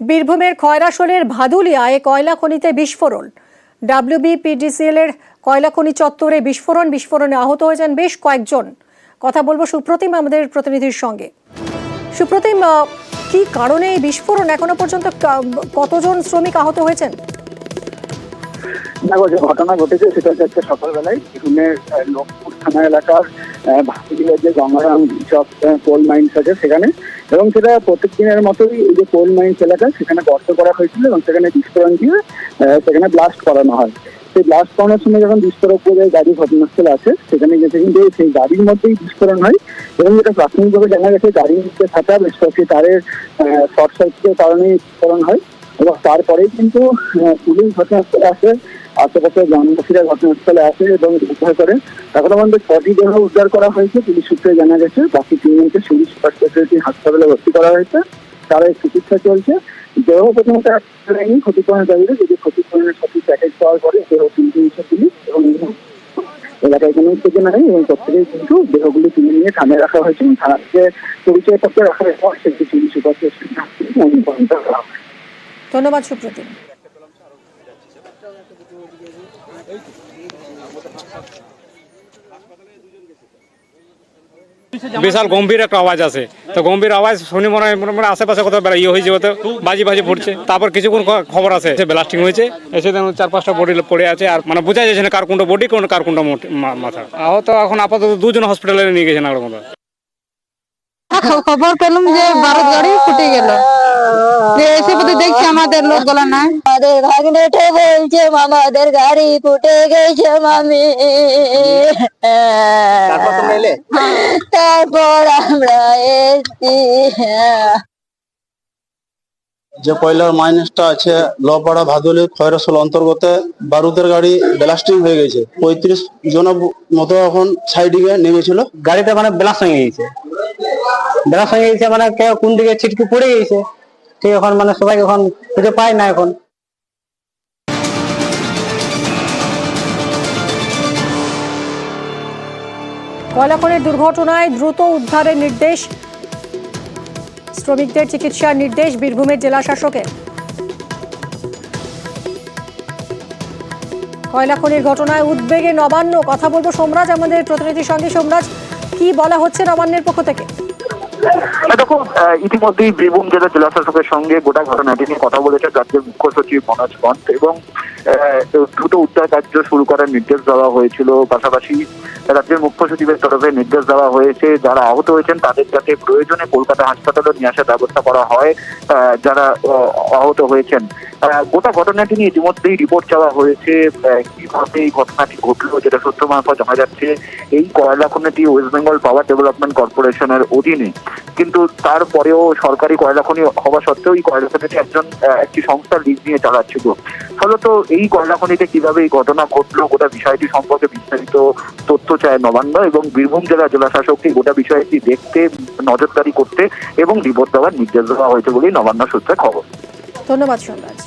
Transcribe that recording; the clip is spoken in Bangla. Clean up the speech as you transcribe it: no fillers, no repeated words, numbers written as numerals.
বীরভূমের খয়রাশোলের ভাদুলিয়ায় কয়লা খনিতে বিস্ফোরণ। WBPDCL এর কয়লা খনি চত্বরে বিস্ফোরণে আহত হয়েছেন বেশ কয়েকজন। কথা বলবো সুপ্রতিম আমাদের প্রতিনিধির সঙ্গে। সুপ্রতিম, কি কারণে এই বিস্ফোরণ? এখনো পর্যন্ত কতজন শ্রমিক আহত হয়েছেন? যে ঘটনা ঘটেছে সেটা হচ্ছে সকালবেলায় বীরভূমের লোকপুর থানা এলাকার ভাদুলিয়ার যে গঙ্গারাম চক কোল মাইন্স আছে সেখানে, এবং সেটা প্রত্যেক দিনের মতোই এই যে কোল মাইন্স এলাকা সেখানে গর্ত করা হয়েছিল এবং সেখানে বিস্ফোরণ দিয়ে সেখানে ব্লাস্ট করানো হয়। সেই ব্লাস্ট করানোর সময় যখন বিস্ফোরক যে গাড়ি ঘটনাস্থলে আছে সেখানে গেছে, কিন্তু সেই গাড়ির মধ্যেই বিস্ফোরণ হয় এবং যেটা প্রাথমিকভাবে জানা গেছে গাড়ির মধ্যে থাকা বেশ কয়েকটি তারের শর্ট সার্কিটের কারণে বিস্ফোরণ হয়। এবং তারপরেই কিন্তু পুলিশ ঘটনাস্থলে আসে, আশেপাশে গ্রামবাসীরা ঘটনাস্থলে আসে এবং উদ্ধার করে। এখন আমাদের 6টি দেহ উদ্ধার করা হয়েছে পুলিশ সূত্রে জানা গেছে। বাকি 3 জনকে সিভিল সুপার স্পেশালিটি হাসপাতালে ভর্তি করা হয়েছে, তার চিকিৎসা চলছে। দেহ প্রথমত ক্ষতিপূরণের দাবিতে, যদি ক্ষতিপূরণের সঠিক প্যাকেজ পাওয়ার পরে দেহ তুলতে দিচ্ছে পুলিশ এবং এলাকায় কোনো উত্তেজনা নেই এবং প্রত্যেকেই কিন্তু দেহগুলি তুলে নিয়ে থানায় রাখা হয়েছে এবং থানাকে পরিচয়পত্র রাখার পর সেটি সিভিল সুপার স্পেশালিটি করা হয়। ধন্যবাদ সুপ্রতিম। বিশাল গম্ভীর একটা আওয়াজ আছে, তো গম্ভীর আওয়াজ শুনি মনে হয় আশেপাশে কোথাও হয়ে যাবে, তো বাজি ফুটছে। তারপর কিছুক্ষণ খবর আছে ব্লাস্টিং হয়েছে, এসে 4-5টা বডি পড়ে আছে, আর মানে বোঝা যাচ্ছে না কার কোনটা বডি কার কোনটা মাথা। আহত এখন আপাতত 2 জন হসপিটালে নিয়ে গেছেন। আর মতো খবর পেলাম যে ভারত গাড়ি ফুটে গেল, এসে বোধহয় দেখছি আমাদের লোকগুলো না, আমাদের ভাগ্নেটা বলছে আমাদের গাড়ি ফুটে গেছে মামি। তারপর আমরা এসছি। যে কয়লার মাইনেসটা আছে লপাড়া ভাদুলি খয়রাশোল অন্তর্গত বারুদের গাড়ি ব্লাস্টিং হয়ে গেছে। 35 জনের মতো এখন সাইডে নেমেছিল। গাড়িটা মানে ব্লাস্ট হয়ে গেছে, মানে কেউ কোন দিকে ছিটকে পড়ে গেছে। ঠিক এখন মানে সবাই এখন খুঁজে পায় না। এখন কয়লা খনির দুর্ঘটনায় দ্রুত উদ্ধারের নির্দেশ, শ্রমিকদের চিকিৎসার নির্দেশ বীরভূমের জেলা শাসকের। কয়লা খনির ঘটনায় উদ্বেগে নবান্ন। কথা বলবো সোমরাজ আমাদের প্রতিনিধির সঙ্গে। সোমরাজ, কি বলা হচ্ছে নবান্নের পক্ষ থেকে? দেখো, ইতিমধ্যেই বীরভূম জেলা শাসকের সঙ্গে গোটা ঘটনাটি নিয়ে কথা বলেছে রাজ্যের মুখ্য সচিব মনোজ পন্থ এবং দ্রুত উদ্ধার কার্য শুরু করার নির্দেশ দেওয়া হয়েছিল। পাশাপাশি রাজ্যের মুখ্য সচিবের তরফে নির্দেশ দেওয়া হয়েছে যারা আহত হয়েছেন তাদের যাতে প্রয়োজনে কলকাতা হাসপাতালে নিয়ে আসার ব্যবস্থা করা হয়। যারা আহত হয়েছেন গোটা ঘটনাটি নিয়ে ইতিমধ্যেই রিপোর্ট চাওয়া হয়েছে। কিভাবে এই ঘটনাটি ঘটলো, যেটা সূত্র মারফত জানা যাচ্ছে এই কয়লা খনিটি ওয়েস্ট বেঙ্গল পাওয়ার ডেভেলপমেন্ট কর্পোরেশনের অধীনে, কিন্তু তারপরেও সরকারি কয়লা খনি হওয়া সত্ত্বেও এই কয়লা খনিটি একটি সংস্থা লিজ নিয়ে চালাচ্ছিল। ফলত এই কয়লা খনিতে কিভাবে এই ঘটনা ঘটলো গোটা বিষয়টি সম্পর্কে বিস্তারিত তথ্য চায় নবান্ন এবং বীরভূম জেলা শাসককে গোটা বিষয়টি দেখতে, নজরদারি করতে এবং রিপোর্ট দেওয়ার নির্দেশ দেওয়া হয়েছে বলেই নবান্ন সূত্রে খবর। ধন্যবাদ সোমরাজ।